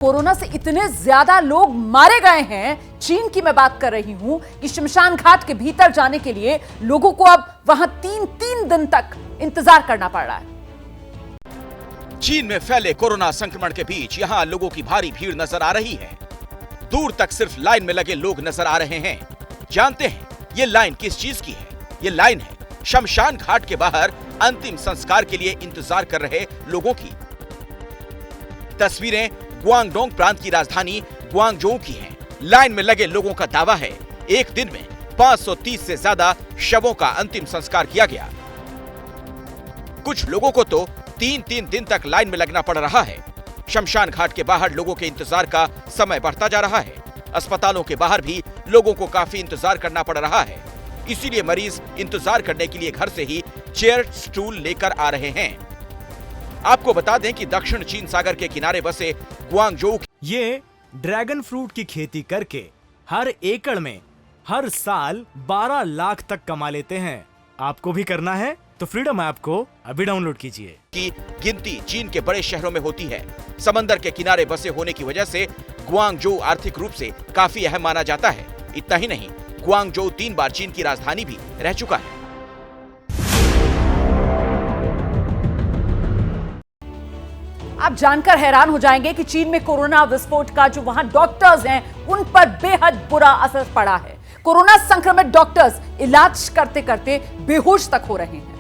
Corona से इतने ज्यादा लोग मारे गए हैं, चीन की मैं बात कर रही हूं, कि शमशान घाट के भीतर जाने के लिए लोगों को अब वहां 3-3 दिन तक इंतजार करना पड़ रहा है। चीन में फैले कोरोना संक्रमण के बीच यहां लोगों की भारी भीड़ नजर आ रही है। दूर तक सिर्फ लाइन में लगे लोग नजर आ रहे हैं। जानते हैं ये लाइन किस चीज की है? ये लाइन है शमशान घाट के बाहर अंतिम संस्कार के लिए इंतजार कर रहे लोगों की। तस्वीरें ग्वांगडोंग प्रांत की राजधानी ग्वांगझोउ की हैं। लाइन में लगे लोगों का दावा है एक दिन में 530 से ज्यादा शवों का अंतिम संस्कार किया गया। कुछ लोगों को तो 3-3 दिन तक लाइन में लगना पड़ रहा है। शमशान घाट के बाहर लोगों के इंतजार का समय बढ़ता जा रहा है। अस्पतालों के बाहर भी लोगों को काफी इंतजार करना पड़ रहा है। इसीलिए मरीज इंतजार करने के लिए घर से ही चेयर स्टूल लेकर आ रहे हैं। आपको बता दें कि दक्षिण चीन सागर के किनारे बसे ग्वांगझोउ ये ड्रैगन फ्रूट की खेती करके हर एकड़ में हर साल 12 लाख तक कमा लेते हैं। आपको भी करना है तो फ्रीडम ऐप को अभी डाउनलोड कीजिए। की गिनती चीन के बड़े शहरों में होती है। समंदर के किनारे बसे होने की वजह से ग्वांगझोउ आर्थिक रूप से काफी अहम माना जाता है। इतना ही नहीं, ग्वांगझोउ 3 बार चीन की राजधानी भी रह चुका है। आप जानकर हैरान हो जाएंगे कि चीन में कोरोना विस्फोट का जो वहां डॉक्टर्स हैं उन पर बेहद बुरा असर पड़ा है। कोरोना संक्रमित डॉक्टर्स इलाज करते करते बेहोश तक हो रहे हैं।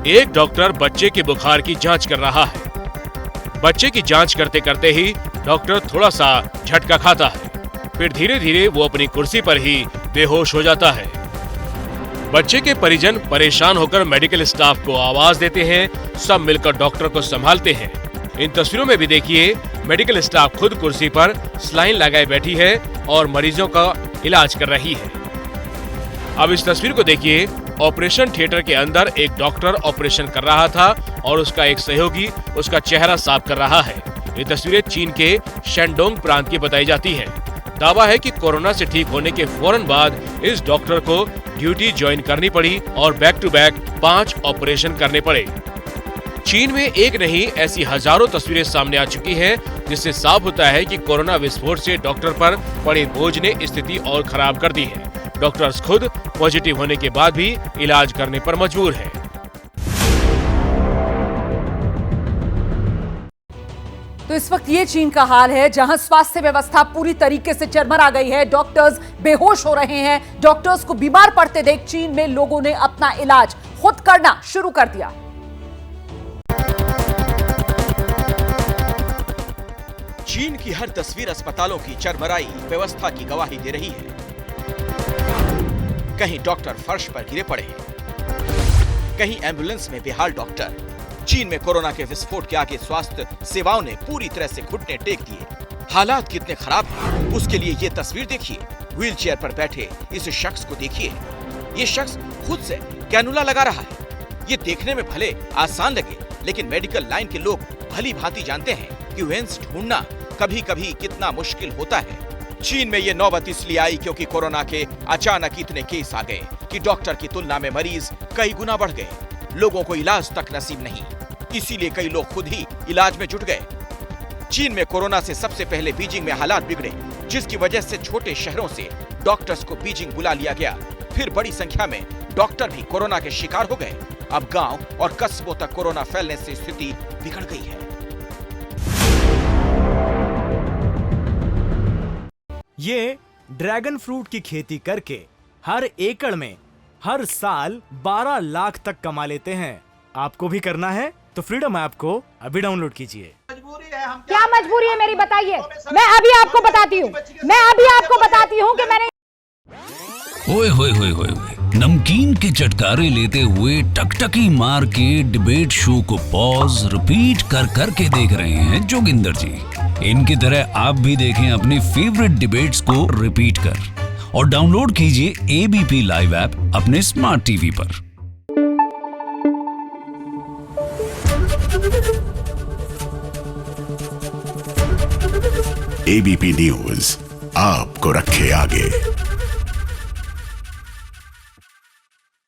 एक डॉक्टर बच्चे के बुखार की जांच कर रहा है। बच्चे की जांच करते करते ही डॉक्टर थोड़ा सा झटका खाता है, फिर धीरे धीरे वो अपनी कुर्सी पर ही बेहोश हो जाता है। बच्चे के परिजन परेशान होकर मेडिकल स्टाफ को आवाज देते हैं। सब मिलकर डॉक्टर को संभालते हैं। इन तस्वीरों में भी देखिए, मेडिकल स्टाफ खुद कुर्सी पर सलाइन लगाए बैठी है और मरीजों का इलाज कर रही है। अब इस तस्वीर को देखिए। ऑपरेशन थिएटर के अंदर एक डॉक्टर ऑपरेशन कर रहा था और उसका एक सहयोगी उसका चेहरा साफ कर रहा है। ये तस्वीरें चीन के शेंडोंग प्रांत की बताई जाती है। दावा है कि कोरोना से ठीक होने के फौरन बाद इस डॉक्टर को ड्यूटी ज्वाइन करनी पड़ी और बैक टू बैक 5 ऑपरेशन करने पड़े। चीन में एक नहीं, ऐसी हजारों तस्वीरें सामने आ चुकी हैं, जिससे साफ होता है कि कोरोना विस्फोट से डॉक्टर पर पड़े बोझ ने स्थिति और खराब कर दी है। डॉक्टर्स खुद पॉजिटिव होने के बाद भी इलाज करने पर मजबूर हैं। तो इस वक्त ये चीन का हाल है, जहां स्वास्थ्य व्यवस्था पूरी तरीके से चरमरा गई है। डॉक्टर्स बेहोश हो रहे हैं। डॉक्टर्स को बीमार पड़ते देख चीन में लोगों ने अपना इलाज खुद करना शुरू कर दिया। चीन की हर तस्वीर अस्पतालों की चरमराई व्यवस्था की गवाही दे रही है। कहीं डॉक्टर फर्श पर गिरे पड़े हैं, कहीं एम्बुलेंस में बेहाल डॉक्टर। चीन में कोरोना के विस्फोट के आगे स्वास्थ्य सेवाओं ने पूरी तरह से घुटने टेक दिए। हालात कितने खराब हैं, उसके लिए ये तस्वीर देखिए। व्हील चेयर पर बैठे इस शख्स को देखिए। ये शख्स खुद से कैनुला लगा रहा है। ये देखने में भले आसान लगे, लेकिन मेडिकल लाइन के लोग भली भांति जानते हैं कि वेंस ढूंढना कभी कभी कितना मुश्किल होता है। चीन में ये नौबत इसलिए आई क्योंकि कोरोना के अचानक इतने केस आ गए कि डॉक्टर की तुलना में मरीज कई गुना बढ़ गए। लोगों को इलाज तक नसीब नहीं, इसीलिए कई लोग खुद ही इलाज में जुट गए। चीन में कोरोना से सबसे पहले बीजिंग में हालात बिगड़े, जिसकी वजह से छोटे शहरों से डॉक्टर्स को बीजिंग बुला लिया गया। फिर बड़ी संख्या में डॉक्टर भी कोरोना के शिकार हो गए। अब गांव और कस्बों तक कोरोना फैलने से स्थिति बिगड़ गई है। ये ड्रैगन फ्रूट की खेती करके हर एकड़ में हर साल 12 लाख तक कमा लेते हैं। आपको भी करना है तो फ्रीडम ऐप को अभी डाउनलोड कीजिए। क्या मजबूरी है मेरी, बताइए। मैं अभी आपको बताती हूँ कि मैंने ओए होए होए होए नमकीन के चटकारे लेते हुए टकटकी मार के डिबेट शो को पॉज रिपीट कर कर के देख रहे हैं जोगिंदर जी। इनकी तरह आप भी देखें अपनी फेवरेट डिबेट्स को रिपीट कर और डाउनलोड कीजिए एबीपी लाइव ऐप अपने स्मार्ट टीवी पर। एबीपी न्यूज आपको रखे आगे।